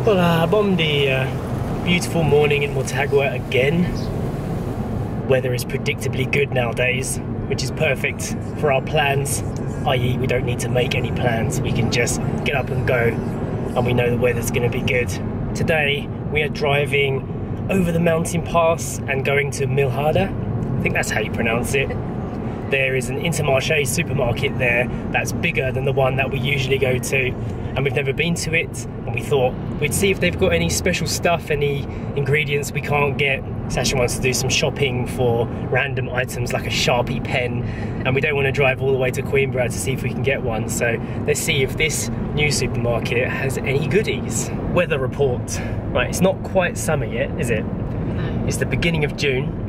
Hola, bom dia. Beautiful morning in Motagua again. Weather is predictably good nowadays, which is perfect for our plans, i.e. we don't need to make any plans. We can just get up and go, and we know the weather's going to be good. Today we are driving over the mountain pass and going to El-haj. I think that's how you pronounce it. There is an Intermarché supermarket there that's bigger than the one that we usually go to, and we've never been to it, and we thought we'd see if they've got any special stuff, any ingredients we can't get. Sasha wants to do some shopping for random items like a Sharpie pen, and we don't want to drive all the way to Coimbra to see if we can get one, so let's see if this new supermarket has any goodies. Weather report. Right, it's not quite summer yet, is it? No. It's the beginning of June.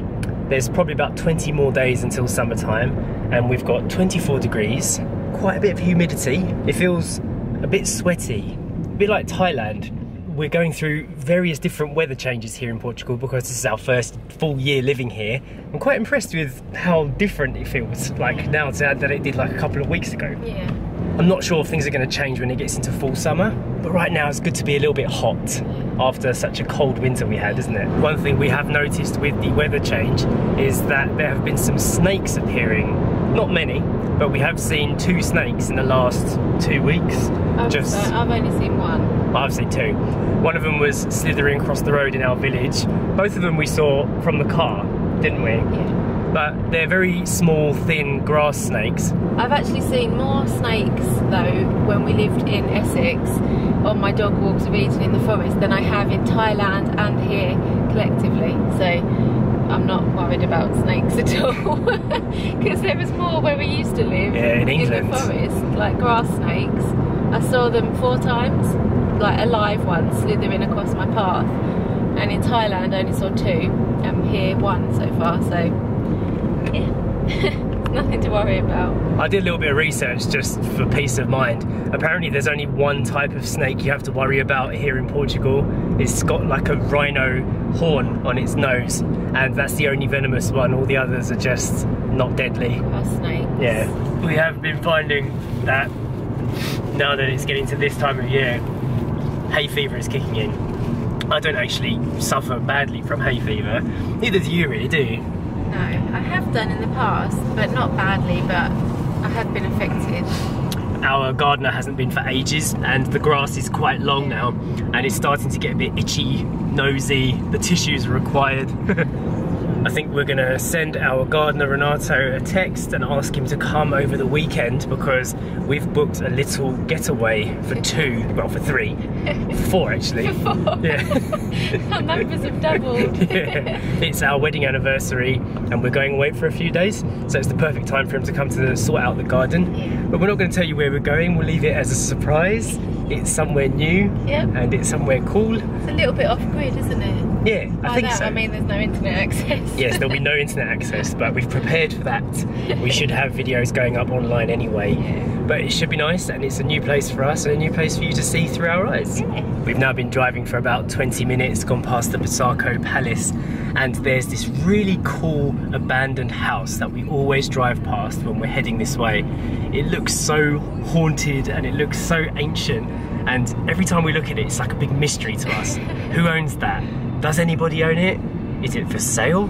There's probably about 20 more days until summertime, and we've got 24 degrees, quite a bit of humidity. It feels a bit sweaty, a bit like Thailand. We're going through various different weather changes here in Portugal because this is our first full year living here. I'm quite impressed with how different it feels like now that it did like a couple of weeks ago. Yeah. I'm not sure if things are going to change when it gets into full summer, but right now it's good to be a little bit hot after such a cold winter we had, isn't it? One thing we have noticed with the weather change is that there have been some snakes appearing. Not many, but we have seen 2 snakes in the last 2 weeks. I've only seen one. I've seen 2. One of them was slithering across the road in our village. Both of them we saw from the car, didn't we? Yeah. But they're very small, thin grass snakes. I've actually seen more snakes though when we lived in Essex on my dog walks of Eden in the forest than I have in Thailand and here collectively. So I'm not worried about snakes at all because there was more where we used to live in England. In the forest, like grass snakes. I saw them 4 times, like a live one slithering across my path, and in Thailand I only saw 2 and here 1 so far, so yeah. Nothing to worry about. I did a little bit of research just for peace of mind. Apparently there's only one type of snake you have to worry about here in Portugal. It's got like a rhino horn on its nose, and that's the only venomous one. All the others are just not deadly. Snakes. Yeah. We have been finding that now that it's getting to this time of year, hay fever is kicking in. I don't actually suffer badly from hay fever. Neither do you really, do you? No, I have done in the past, but not badly, but I have been affected. Our gardener hasn't been for ages, and the grass is quite long now, and it's starting to get a bit itchy, nosy. The tissues are required. I think we're gonna send our gardener Renato a text and ask him to come over the weekend because we've booked a little getaway for 2, well for 3, 4 actually. For 4? Yeah. Our numbers have doubled. Yeah. It's our wedding anniversary and we're going away for a few days, so it's the perfect time for him to come to sort out the garden. Yeah. But we're not going to tell you where we're going, we'll leave it as a surprise. It's somewhere new, and it's somewhere cool. It's a little bit off-grid, isn't it? Yeah, I think so. I mean there's no internet access. Yes, there'll be no internet access, but we've prepared for that. We should have videos going up online anyway. Yeah. But it should be nice, and it's a new place for us and a new place for you to see through our eyes. Yeah. We've now been driving for about 20 minutes, gone past the Postal Palace, and there's this really cool abandoned house that we always drive past when we're heading this way. It looks so haunted and it looks so ancient, and every time we look at it, it's like a big mystery to us. Who owns that? Does anybody own it? Is it for sale?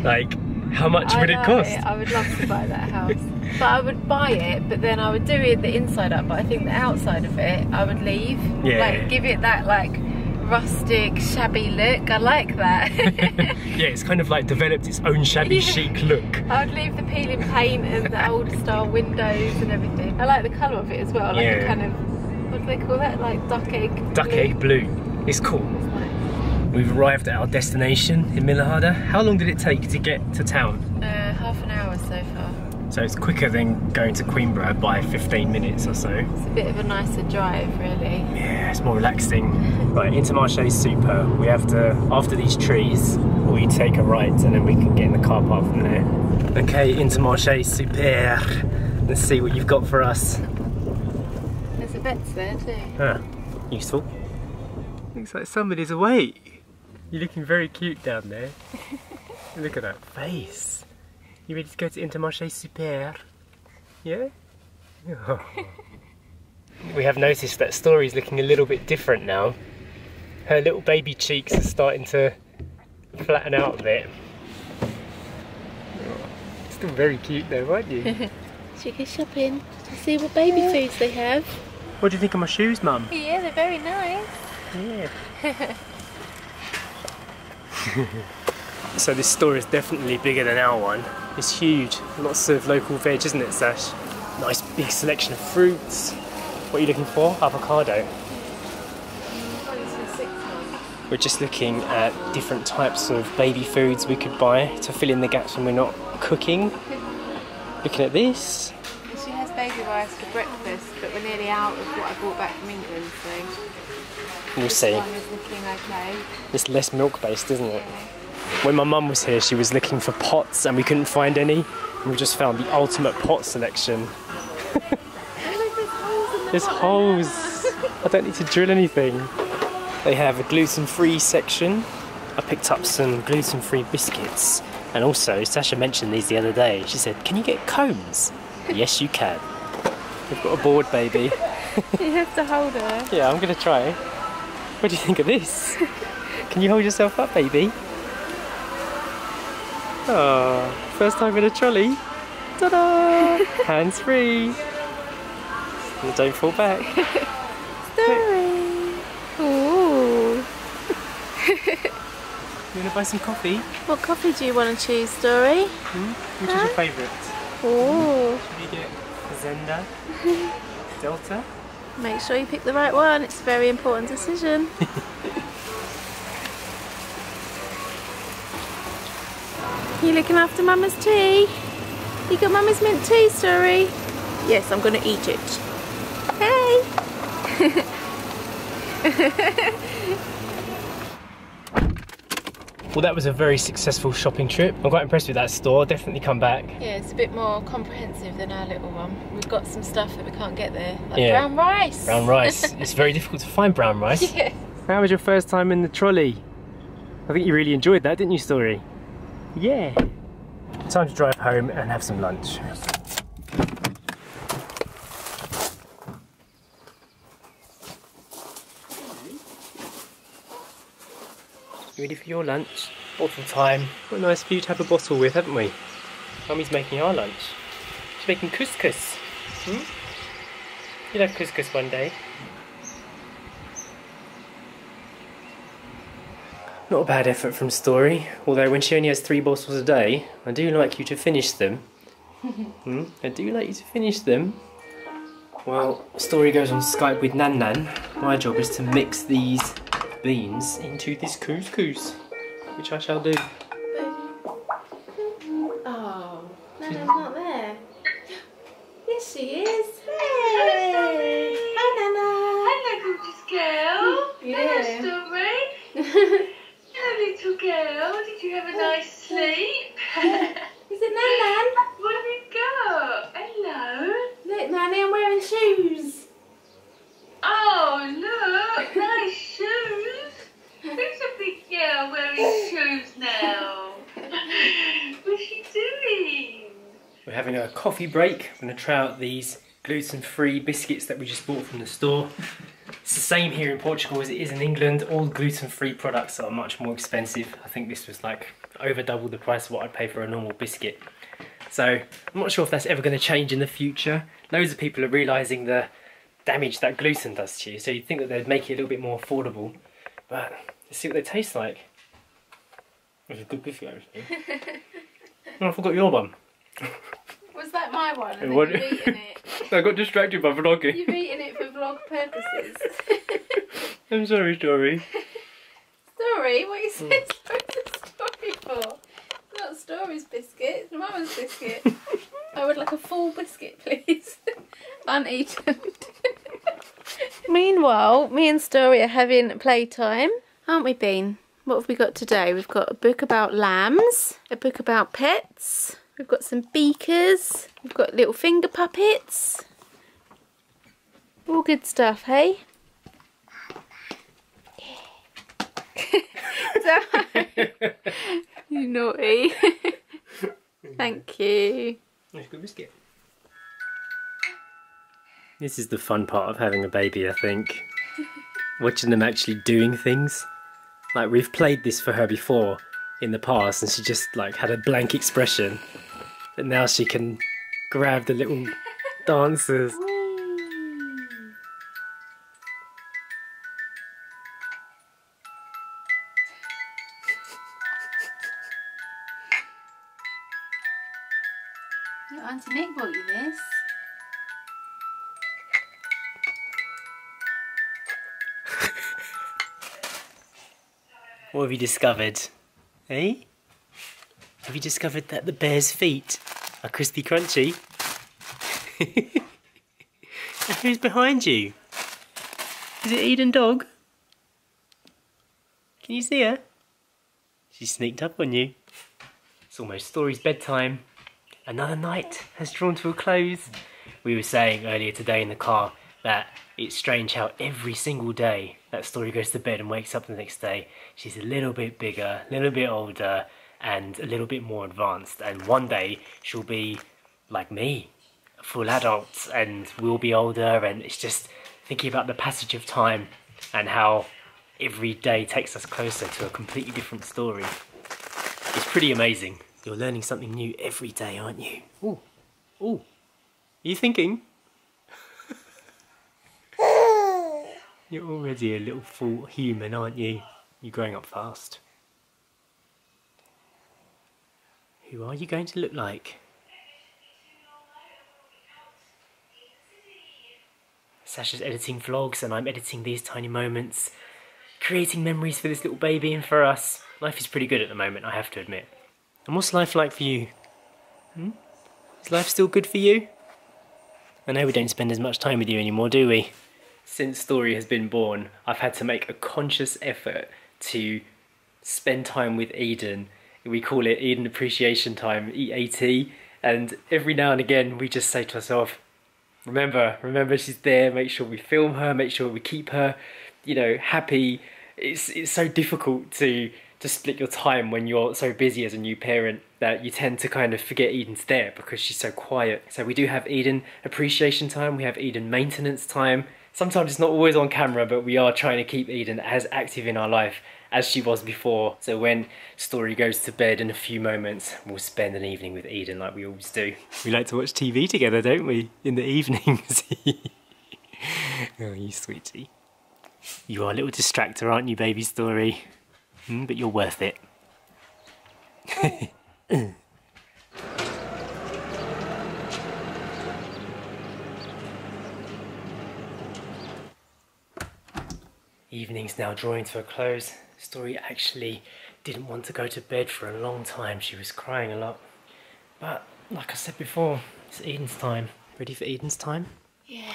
Like, how much would it cost? I would love to buy that house. But I would buy it, but then I would do it the inside up, but I think the outside of it, I would leave. Yeah. Like, give it that, like, rustic, shabby look. I like that. Yeah, it's kind of like developed its own shabby chic look. I would leave the peeling paint and the old style windows and everything. I like the colour of it as well, like a kind of, what do they call that? Like duck egg Duck egg blue. It's cool. It's nice. We've arrived at our destination in El-haj. How long did it take to get to town? Half an hour so far. So it's quicker than going to Coimbra by 15 minutes or so. It's a bit of a nicer drive, really. Yeah, it's more relaxing. Right, Intermarché super. We have to, after these trees, we take a right and then we can get in the car park from there. Okay, Intermarché super. Let's see what you've got for us. There's a Vets there too. Ah, useful. Looks like somebody's awake. You're looking very cute down there. Look at that face. You ready to go to Intermarché super? Yeah? Oh. We have noticed that Story's looking a little bit different now. Her little baby cheeks are starting to flatten out a bit. Still very cute though, aren't you? Should we go shopping to see what baby foods they have? What do you think of my shoes, Mum? Yeah, they're very nice. Yeah. So this store is definitely bigger than our one. It's huge. Lots of local veg, isn't it, Sash? Nice big selection of fruits. What are you looking for? Avocado. We're just looking at different types of baby foods we could buy to fill in the gaps when we're not cooking. Looking at this. She has baby rice for breakfast, but we're nearly out of what I brought back from England, so We'll see. this one is looking okay. It's less milk based, isn't it? When my mum was here, she was looking for pots and we couldn't find any. And we just found the ultimate pot selection. There's holes. I don't need to drill anything. They have a gluten-free section. I picked up some gluten-free biscuits. And also, Sasha mentioned these the other day. She said, can you get cones? Yes, you can. We've got a board baby. You have to hold her. Yeah, I'm going to try. What do you think of this? Can you hold yourself up, baby? Oh, first time in a trolley. Ta-da! Hands free. And don't fall back. Story. Ooh. You want to buy some coffee? What coffee do you want to choose, Story? Which is your favourite? Ooh. Should we get Zenda? Delta? Make sure you pick the right one. It's a very important decision. You looking after Mama's tea? You got Mama's mint tea, Story? Yes, I'm going to eat it. Hey! Well, that was a very successful shopping trip. I'm quite impressed with that store. Definitely come back. Yeah, it's a bit more comprehensive than our little one. We've got some stuff that we can't get there, like Yeah. brown rice. Brown rice. It's very difficult to find brown rice. Yeah. How was your first time in the trolley? I think you really enjoyed that, didn't you, Story? Yeah. Time to drive home and have some lunch. You ready for your lunch? Bottle time. What nice for you to have a bottle with, haven't we? Mummy's making our lunch. She's making couscous. You'll have couscous one day. Not a bad effort from Story, although when she only has 3 bottles a day, I do like you to finish them. I do like you to finish them. Well, Story goes on Skype with Nan Nan. My job is to mix these beans into this couscous, which I shall do. Oh, Nana's not there. Yes, she is. Hey! Hi, Nana. Hello, gorgeous girl. Yeah. Hello, Story. Hello, little girl. Did you have a nice sleep? Is it Nan? What have you got? Hello. Look, Nanny, I'm wearing shoes. Oh, look. Nice shoes. Who's a big girl wearing shoes now? What's she doing? We're having a coffee break. I'm going to try out these gluten-free biscuits that we just bought from the store. It's the same here in Portugal as it is in England. All gluten-free products are much more expensive. I think this was like over double the price of what I'd pay for a normal biscuit. So I'm not sure if that's ever going to change in the future. Loads of people are realising the damage that gluten does to you, so you'd think that they'd make it a little bit more affordable. But let's see what they taste like. It's a good biscuit, actually. Oh, I forgot your one. Was that my one? And What? then you've eaten it. I got distracted by vlogging. You've eaten it for vlog purposes. I'm sorry, Story. Story? What are you saying Story for? It's not Story's biscuit, it's Mama's biscuit. I would like a full biscuit, please. Uneaten. Meanwhile, me and Story are having playtime, aren't we, Bean? What have we got today? We've got a book about lambs, a book about pets, we've got some beakers, we've got little finger puppets. All good stuff, hey? You naughty. Thank you. That's a good biscuit. This is the fun part of having a baby, I think. watching them actually doing things. Like, we've played this for her before in the past and she just like had a blank expression. But now she can grab the little dancers. Your Auntie Nick bought you this. What have you discovered? Eh? Have you discovered that the bear's feet are crispy crunchy? And who's behind you? Is it Eden Dog? Can you see her? She sneaked up on you. It's almost Story's bedtime. Another night has drawn to a close. We were saying earlier today in the car that it's strange how every single day that Story goes to bed and wakes up the next day, she's a little bit bigger, a little bit older, and a little bit more advanced. And one day she'll be like me, a full adult, and we'll be older. And it's just thinking about the passage of time and how every day takes us closer to a completely different story. It's pretty amazing. You're learning something new every day, aren't you? Ooh, ooh. Are you thinking? You're already a little full human, aren't you? You're growing up fast. Who are you going to look like? Sasha's editing vlogs and I'm editing these tiny moments, creating memories for this little baby and for us. Life is pretty good at the moment, I have to admit. And what's life like for you? Is life still good for you? I know we don't spend as much time with you anymore, do we? Since Story has been born, I've had to make a conscious effort to spend time with Eden. We call it Eden Appreciation Time, EAT, and every now and again we just say to ourselves, remember she's there, make sure we film her, make sure we keep her, you know, happy. It's so difficult to split your time when you're so busy as a new parent that you tend to kind of forget Eden's there because she's so quiet. So we do have Eden Appreciation Time, we have Eden Maintenance Time. Sometimes it's not always on camera, but we are trying to keep Eden as active in our life as she was before. So when Story goes to bed in a few moments, we'll spend an evening with Eden like we always do. We like to watch TV together, don't we? In the evenings. Oh, you sweetie. You are a little distractor, aren't you, baby Story? But you're worth it. Evening's now drawing to a close. Story actually didn't want to go to bed for a long time. She was crying a lot. But like I said before, it's Eden's time. Ready for Eden's time? Yeah.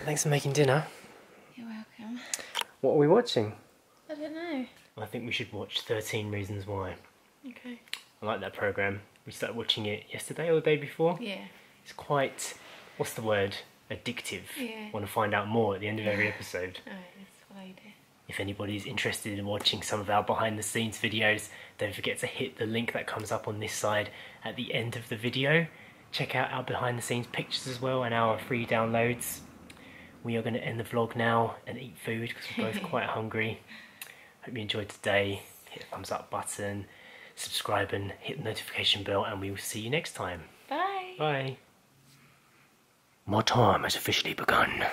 Thanks for making dinner. You're welcome. What are we watching? I don't know. I think we should watch 13 Reasons Why. Okay. I like that programme. We started watching it yesterday or the day before. Yeah. It's quite, what's the word? Addictive. Yeah. Want to find out more at the end of every episode. Oh, that's what I do. If anybody's interested in watching some of our behind the scenes videos, don't forget to hit the link that comes up on this side at the end of the video. Check out our behind the scenes pictures as well and our free downloads. We are going to end the vlog now and eat food because we're both quite hungry. Hope you enjoyed today. Hit the thumbs up button, subscribe and hit the notification bell, and we will see you next time. Bye. Bye. More time has officially begun.